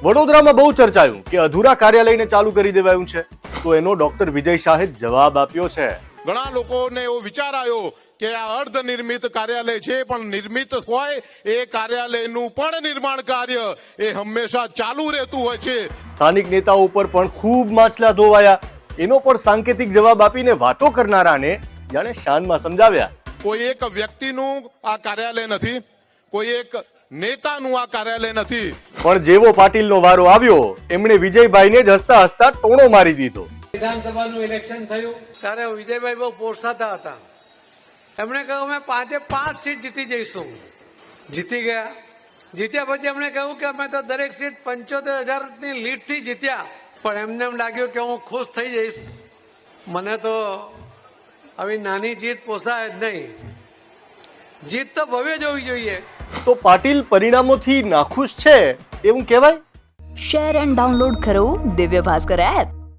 વડોદરામાં બહુ ચર્ચાયું કે અધૂરા કાર્યાલયને ચાલુ કરી દેવાયું છે, તો એનો ડોક્ટર વિજય શાહે જવાબ આપ્યો છે. ઘણા લોકોને એવો વિચાર આવ્યો કે આ અર્ધનિર્મિત કાર્યાલય છે, પણ નિર્મિત હોય એ કાર્યાલયનું પણ નિર્માણ કાર્ય એ હંમેશા ચાલુ રહેતું હોય છે. સ્થાનિક નેતાઓ ઉપર પણ ખૂબ માછલા ધોવાયા. એનો પણ સાંકેતિક જવાબ આપીને વાતો કરનારાને જાણે શાનમાં સમજાવ્યા. કોઈ એક વ્યક્તિનું આ કાર્યાલય નથી, કોઈ એક નેતાનું આ કાર્યાલય નથી. પણ જેવો પાટીલનો વારો આવ્યો એમણે વિજયભાઈને જ હસતા હસતા ટોણો મારી દીધો. વિધાનસભાનું ઇલેક્શન થયું ત્યારે વિજયભાઈ બહુ પોસાતા હતા. એમણે કહ્યું અમે 5 સીટ જીતી જઈશું. જીતી ગયા. જીત્યા પછી એમણે કહ્યું કે અમે તો દરેક સીટ 75,000ની લીડથી જીત્યા. પણ એમને એમ લાગ્યું કે હું ખુશ થઈ જઈશ. મને તો આવી નાની જીત પોસાય જ નહીં. જીત તો ભવ્ય જ હોવી જોઈએ. તો પાટીલ પરિણામોથી નાખુશ છે એવું કહેવાય. શેર એન્ડ ડાઉનલોડ કરો દિવ્ય ભાસ્કર એપ.